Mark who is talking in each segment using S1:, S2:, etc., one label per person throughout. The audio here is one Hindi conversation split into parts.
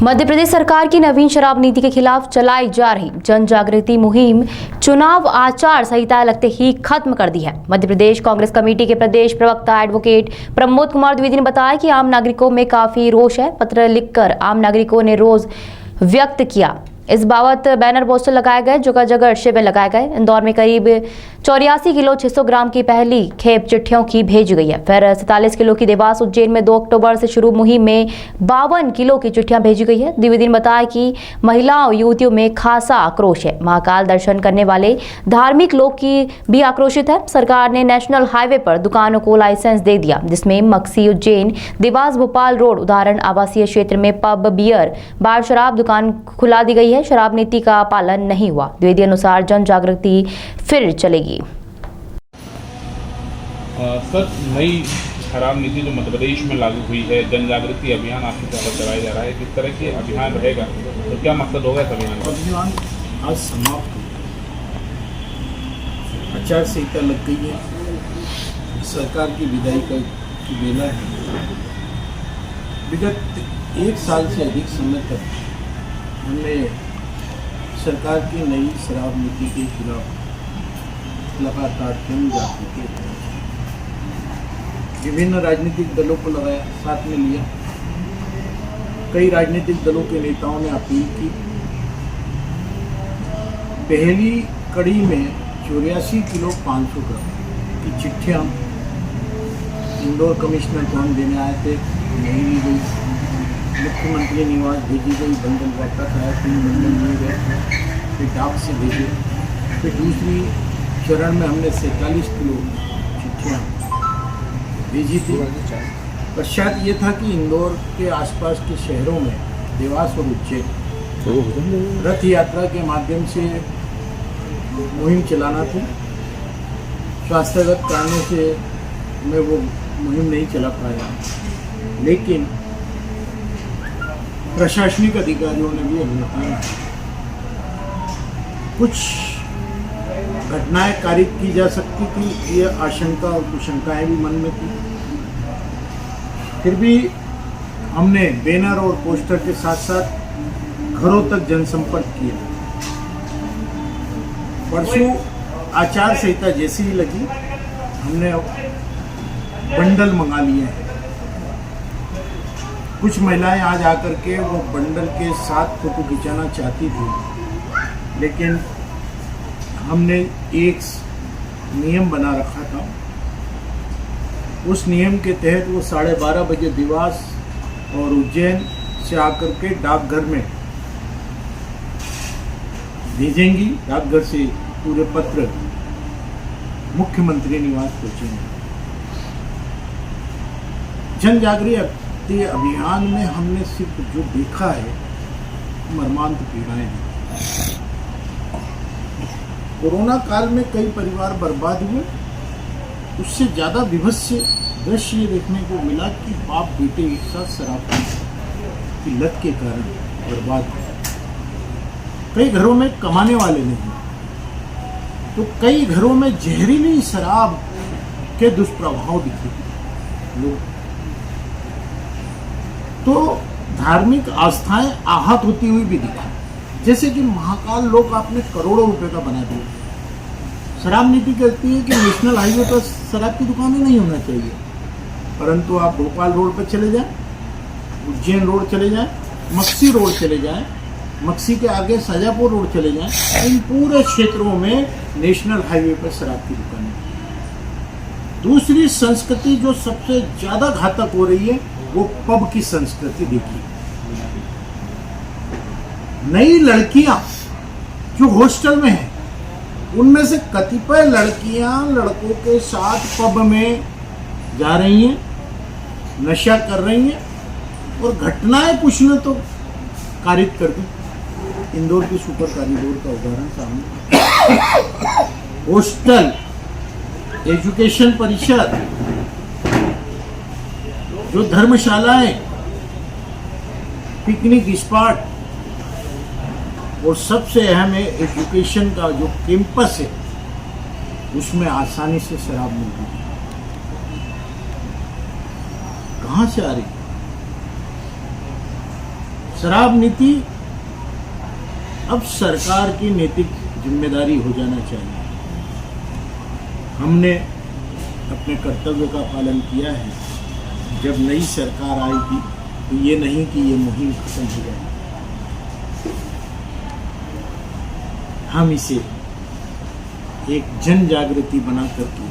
S1: मध्य प्रदेश सरकार की नवीन शराब नीति के खिलाफ चलाई जा रही जन जागृति मुहिम चुनाव आचार संहिता लगते ही खत्म कर दी है। मध्य प्रदेश कांग्रेस कमेटी के प्रदेश प्रवक्ता एडवोकेट प्रमोद कुमार द्विवेदी ने बताया कि आम नागरिकों में काफी रोष है। पत्र लिखकर आम नागरिकों ने रोष व्यक्त किया। इस बाबत बैनर पोस्टर लगाए गए, जगह जगह शिविर लगाए गए। इंदौर में करीब 84 किलो 600 ग्राम की पहली खेप चिट्ठियों की भेजी गई है। फिर 47 किलो की देवास उज्जैन में 2 अक्टूबर से शुरू मुहिम में 52 किलो की चिट्ठियां भेजी गई है। द्विवेदी ने बताया कि महिलाओं युवतियों में खासा आक्रोश है। महाकाल दर्शन करने वाले धार्मिक लोग की भी आक्रोशित है। सरकार ने नेशनल हाईवे पर दुकानों को लाइसेंस दे दिया, जिसमें मक्सी उज्जैन देवास भोपाल रोड उदाहरण आवासीय क्षेत्र में पब बियर बार शराब दुकान खुला दी गई है। शराब नीति का पालन नहीं हुआ। द्विवेदी अनुसार जन जागृति फिर चलेगी।
S2: सर, नई शराब नीति जो मध्य प्रदेश में लागू हुई है, जन जागृति अभियान आपके द्वारा चलाया जा रहा है, किस तरह के अभियान रहेगा, तो क्या मकसद होगा इस अभियान का?
S3: अभियान आज समाप्त हुआ, आचार संहिता लग गई है, सरकार की विदाई का बेला है। विगत 1 साल से अधिक समय तक हमने सरकार की नई शराब नीति के खिलाफ लगातार जन जागृति विभिन्न राजनीतिक दलों को लगाया, साथ में लिया। कई राजनीतिक दलों के नेताओं ने अपील की। पहली कड़ी में 84 किलो 500 ग्राम की चिट्ठियाँ इंदौर कमिश्नर को हम देने आए थे, नहीं ली गई। मुख्यमंत्री निवास भेजी गई, बंडल वापस आया, 3 बंडल लिए गए, फिर डाक से भेजे। फिर दूसरी चरण में हमने 47 किलो चिट्ठियाँ भेजी थी। पश्चात ये था कि इंदौर के आसपास के शहरों में देवास और उज्जैन रथ यात्रा के माध्यम से मुहिम चलाना थी। स्वास्थ्यगत कारणों से मैं वो मुहिम नहीं चला पाया, लेकिन प्रशासनिक अधिकारियों ने भी अनुमति। कुछ घटनाएं कारित की जा सकती थी, ये आशंका और कुशंकाएं भी मन में थी। फिर भी हमने बैनर और पोस्टर के साथ साथ घरों तक जनसंपर्क किया। परसों आचार संहिता जैसी ही लगी, हमने बंडल मंगा लिए हैं। कुछ महिलाएं आज आकर के वो बंडल के साथ फोटो खिंचाना चाहती थी, लेकिन हमने एक नियम बना रखा था। उस नियम के तहत वो 12:30 बजे देवास और उज्जैन से आकर के डाकघर में भेजेंगी। डाकघर से पूरे पत्र मुख्यमंत्री निवास पहुंचेंगे। जन जागृति अभियान में हमने सिर्फ जो देखा है, मर्मांत पीड़ाएं हैं। कोरोना काल में कई परिवार बर्बाद हुए। उससे ज़्यादा विभत्स दृश्य ये देखने को मिला कि बाप बेटे एक साथ शराब की लत के कारण बर्बाद हुए। कई घरों में कमाने वाले नहीं, तो कई घरों में जहरीली शराब के दुष्प्रभाव दिखे लोग। तो धार्मिक आस्थाएं आहत होती हुई भी दिखा, जैसे कि महाकाल लोक आपने करोड़ों रुपए का बना दिया। शराब नीति कहती है कि नेशनल हाईवे पर शराब की दुकानें नहीं होना चाहिए, परंतु आप भोपाल रोड पर चले जाएं, उज्जैन रोड चले जाएं, मक्सी रोड चले जाएं, मक्सी के आगे शाजापुर रोड चले जाएं, इन पूरे क्षेत्रों में नेशनल हाईवे पर शराब की दुकानें। दूसरी संस्कृति जो सबसे ज्यादा घातक हो रही है, वो पब की संस्कृति देखिए। नई लड़कियां जो हॉस्टल में हैं, उनमें से कतिपय लड़कियां लड़कों के साथ पब में जा रही हैं, नशा कर रही हैं, और घटनाएं कुछ न तो कारित कर दी। इंदौर की सुपर कॉरिडोर का उदाहरण सामने। हॉस्टल, एजुकेशन परिषद, जो धर्मशालाएं, पिकनिक स्पॉट, और सबसे अहम है एजुकेशन का जो कैंपस है, उसमें आसानी से शराब मिल रही है। कहाँ से आ रही? शराब नीति अब सरकार की नैतिक जिम्मेदारी हो जाना चाहिए। हमने अपने कर्तव्य का पालन किया है। जब नई सरकार आएगी तो ये नहीं कि ये मुहिम खत्म हो जाएगी। हम इसे एक जन जागृति बना करके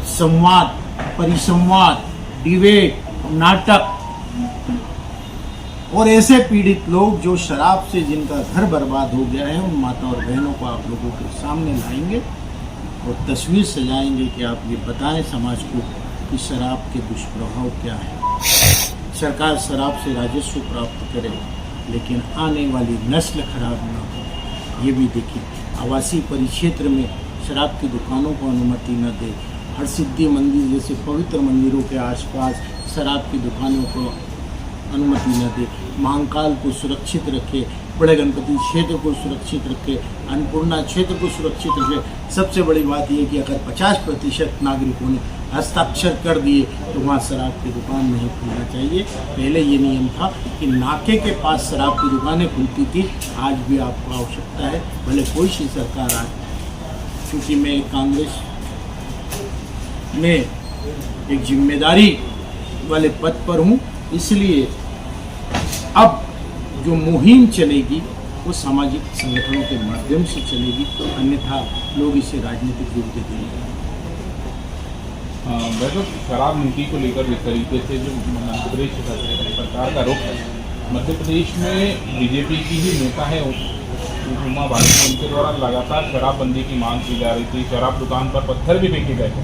S3: संवाद, परिसंवाद, डिबेट, नाटक और ऐसे पीड़ित लोग जो शराब से जिनका घर बर्बाद हो गया है, उन माता और बहनों को आप लोगों के सामने लाएंगे और तस्वीर सजाएंगे कि आप ये बताएं समाज को कि शराब के दुष्प्रभाव क्या है। सरकार शराब से राजस्व प्राप्त करे, लेकिन आने वाली नस्ल खराब ना हो, ये भी देखिए। आवासीय परिक्षेत्र में शराब की दुकानों को अनुमति न दे, हरसिद्धि मंदिर जैसे पवित्र मंदिरों के आसपास शराब की दुकानों को अनुमति न दे, महाकाल को सुरक्षित रखे, बड़े गणपति क्षेत्र को सुरक्षित रखे, अन्नपूर्णा क्षेत्र को सुरक्षित रखे। सबसे बड़ी बात यह कि अगर 50% नागरिकों ने हस्ताक्षर कर दिए तो वहाँ शराब की दुकान नहीं खुलना चाहिए। पहले ये नियम था कि नाके के पास शराब की दुकानें खुलती थी, आज भी आपको आवश्यकता है, भले कोई सी सरकार आए। क्योंकि मैं कांग्रेस में एक जिम्मेदारी वाले पद पर हूँ, इसलिए अब जो मुहिम चलेगी वो सामाजिक संगठनों के माध्यम से चलेगी, अन्यथा लोग इसे राजनीतिक रूप दे देंगे।
S2: वैसे शराब नीति को लेकर जिस तरीके से जो मध्य प्रदेश सरकार का रुख है, मध्य प्रदेश में बीजेपी की ही नेता है उमा भारती, उनके द्वारा लगातार शराबबंदी की मांग की जा रही थी। शराब दुकान पर पत्थर भी फेंके गए थे।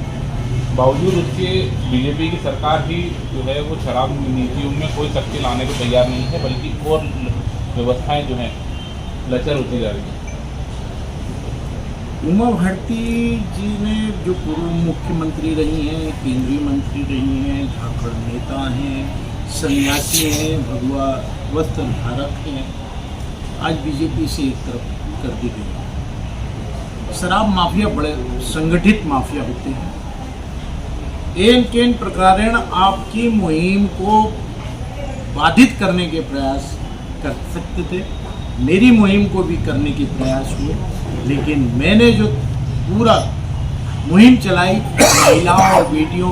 S2: बावजूद उसके बीजेपी की सरकार ही जो है वो शराब नीतियों में कोई सख्ती लाने को तैयार नहीं है, बल्कि और व्यवस्थाएं जो हैं लचर होती जा रही हैं।
S3: उमा भारती जी ने जो पूर्व मुख्यमंत्री रही हैं, केंद्रीय मंत्री रही हैं, झारखंड नेता हैं, सन्यासी हैं, भगवा वस्त्र धारक हैं, आज बीजेपी से एक तरफ कर दी गई। शराब माफिया बड़े संगठित माफिया होते हैं। एन केन प्रकारेण आपकी मुहिम को बाधित करने के प्रयास कर सकते थे। मेरी मुहिम को भी करने के प्रयास हुए, लेकिन मैंने जो पूरा मुहिम चलाई महिलाओं और बेटियों